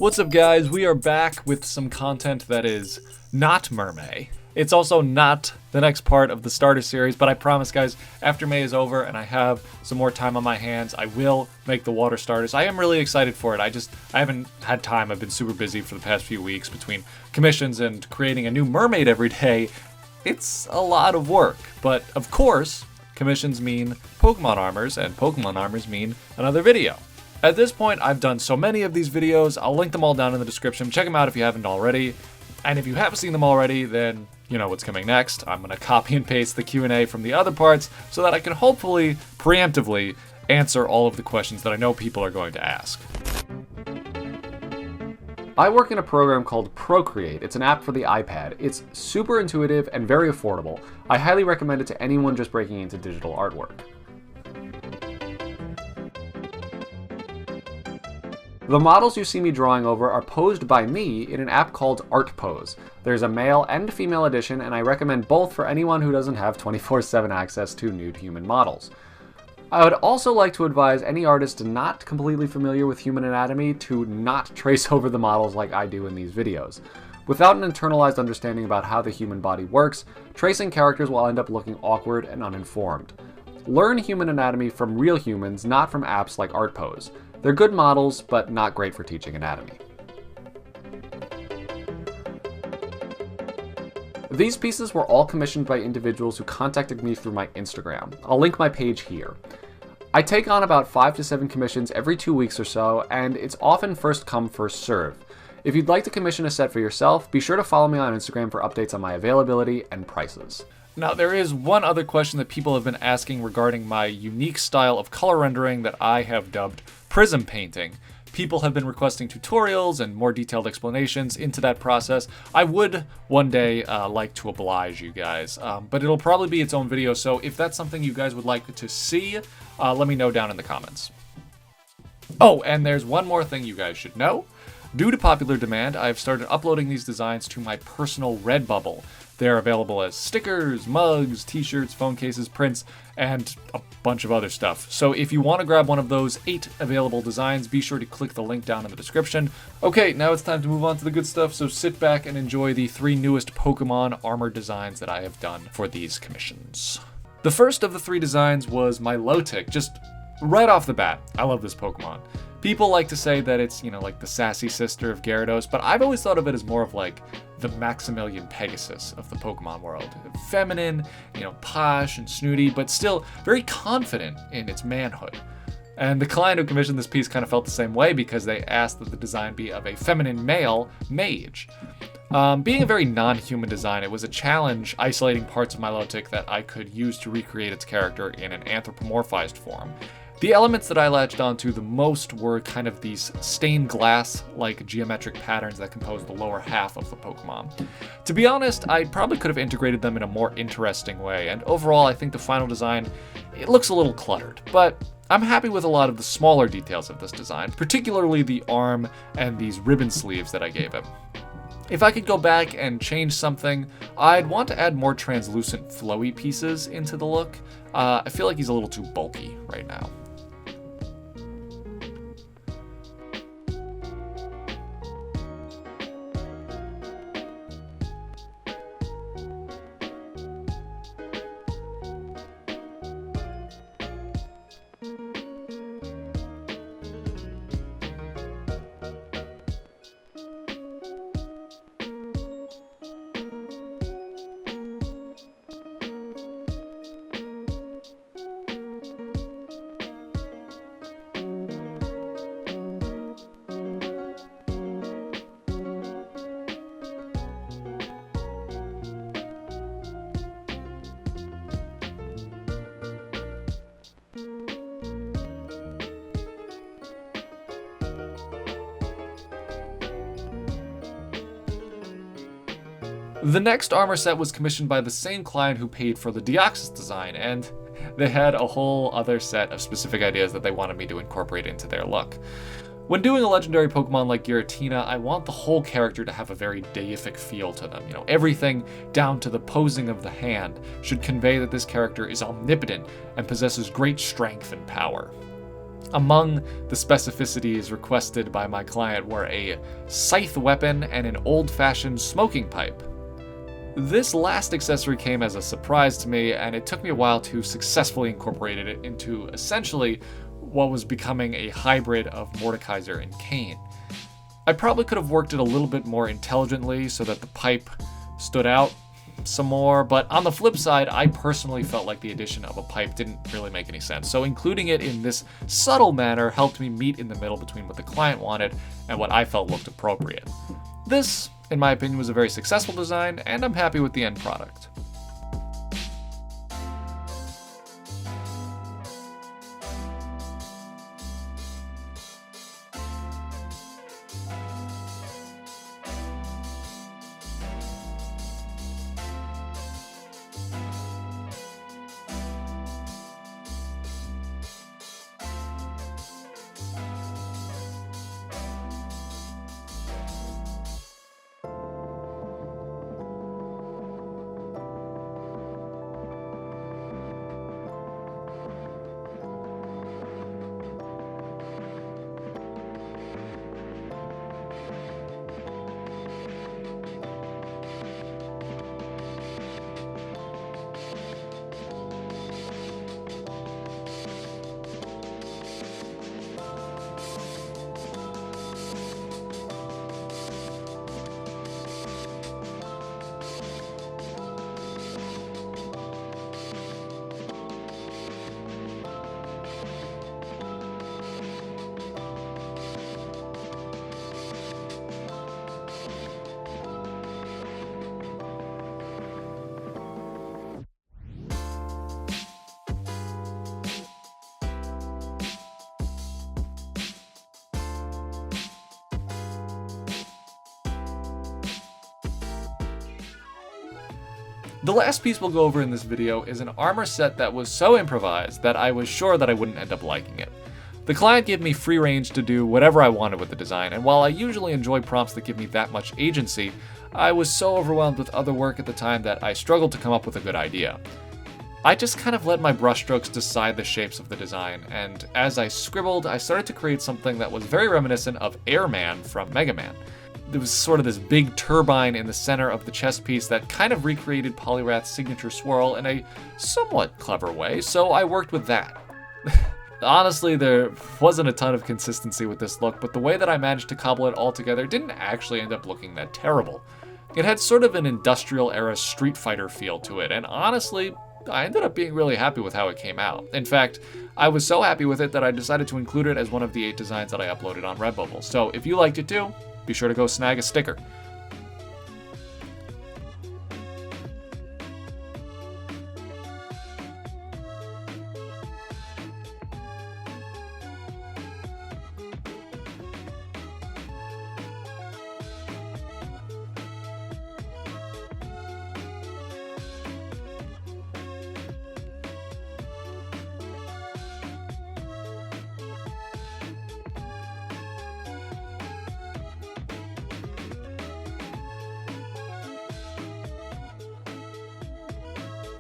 What's up, guys? We are back with some content that is not Mermaid. It's also not the next part of the starter series, but I promise, guys, after May is over and I have some more time on my hands, I will make the water starters. I am really excited for it. I haven't had time. I've been super busy for the past few weeks between commissions and creating a new mermaid every day. It's a lot of work, but of course, commissions mean Pokemon armors, and Pokemon armors mean another video. At this point, I've done so many of these videos. I'll link them all down in the description. Check them out if you haven't already. And if you have seen them already, then you know what's coming next. I'm going to copy and paste the Q&A from the other parts so that I can hopefully, preemptively, answer all of the questions that I know people are going to ask. I work in a program called Procreate. It's an app for the iPad. It's super intuitive and very affordable. I highly recommend it to anyone just breaking into digital artwork. The models you see me drawing over are posed by me in an app called Art Pose. There's a male and female edition, and I recommend both for anyone who doesn't have 24/7 access to nude human models. I would also like to advise any artist not completely familiar with human anatomy to not trace over the models like I do in these videos. Without an internalized understanding about how the human body works, tracing characters will end up looking awkward and uninformed. Learn human anatomy from real humans, not from apps like Art Pose. They're good models, but not great for teaching anatomy. These pieces were all commissioned by individuals who contacted me through my Instagram. I'll link my page here. I take on about 5 to 7 commissions every 2 weeks or so, and it's often first come, first serve. If you'd like to commission a set for yourself, be sure to follow me on Instagram for updates on my availability and prices. Now, there is one other question that people have been asking regarding my unique style of color rendering that I have dubbed prism painting. People have been requesting tutorials and more detailed explanations into that process. I would one day like to oblige you guys, but it'll probably be its own video, so if that's something you guys would like to see, let me know down in the comments. Oh, and there's one more thing you guys should know. Due to popular demand, I've started uploading these designs to my personal Redbubble. They're available as stickers, mugs, t-shirts, phone cases, prints, and a bunch of other stuff. So if you want to grab one of those 8 available designs, be sure to click the link down in the description. Okay, now it's time to move on to the good stuff, so sit back and enjoy the 3 newest Pokemon armor designs that I have done for these commissions. The first of the 3 designs was my Milotic. Just right off the bat, I love this Pokemon. People like to say that it's, like the sassy sister of Gyarados, but I've always thought of it as more of like the Maximilian Pegasus of the Pokemon world. Feminine, posh and snooty, but still very confident in its manhood. And the client who commissioned this piece kind of felt the same way because they asked that the design be of a feminine male mage. Being a very non-human design, it was a challenge isolating parts of Milotic that I could use to recreate its character in an anthropomorphized form. The elements that I latched onto the most were kind of these stained glass-like geometric patterns that compose the lower half of the Pokemon. To be honest, I probably could have integrated them in a more interesting way, and overall I think the final design, it looks a little cluttered, but I'm happy with a lot of the smaller details of this design, particularly the arm and these ribbon sleeves that I gave him. If I could go back and change something, I'd want to add more translucent flowy pieces into the look. I feel like he's a little too bulky right now. The next armor set was commissioned by the same client who paid for the Deoxys design, and they had a whole other set of specific ideas that they wanted me to incorporate into their look. When doing a legendary Pokemon like Giratina, I want the whole character to have a very deific feel to them. Everything down to the posing of the hand should convey that this character is omnipotent and possesses great strength and power. Among the specificities requested by my client were a scythe weapon and an old-fashioned smoking pipe. This last accessory came as a surprise to me, and it took me a while to successfully incorporate it into essentially what was becoming a hybrid of Mordekaiser and Kane. I probably could have worked it a little bit more intelligently so that the pipe stood out some more, but on the flip side, I personally felt like the addition of a pipe didn't really make any sense, so including it in this subtle manner helped me meet in the middle between what the client wanted and what I felt looked appropriate. This, in my opinion, was a very successful design, and I'm happy with the end product. The last piece we'll go over in this video is an armor set that was so improvised that I was sure that I wouldn't end up liking it. The client gave me free range to do whatever I wanted with the design, and while I usually enjoy prompts that give me that much agency, I was so overwhelmed with other work at the time that I struggled to come up with a good idea. I just kind of let my brushstrokes decide the shapes of the design, and as I scribbled, I started to create something that was very reminiscent of Airman from Mega Man. There was sort of this big turbine in the center of the chest piece that kind of recreated Poliwrath's signature swirl in a somewhat clever way, so I worked with that. Honestly, there wasn't a ton of consistency with this look, but the way that I managed to cobble it all together didn't actually end up looking that terrible. It had sort of an industrial-era Street Fighter feel to it, and honestly, I ended up being really happy with how it came out. In fact, I was so happy with it that I decided to include it as one of the 8 designs that I uploaded on Redbubble, so if you liked it too, be sure to go snag a sticker.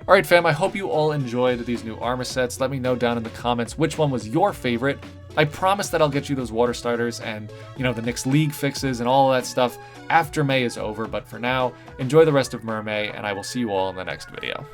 Alright fam, I hope you all enjoyed these new armor sets. Let me know down in the comments which one was your favorite. I promise that I'll get you those water starters and, the next league fixes and all of that stuff after May is over, but for now, enjoy the rest of Mermay, and I will see you all in the next video.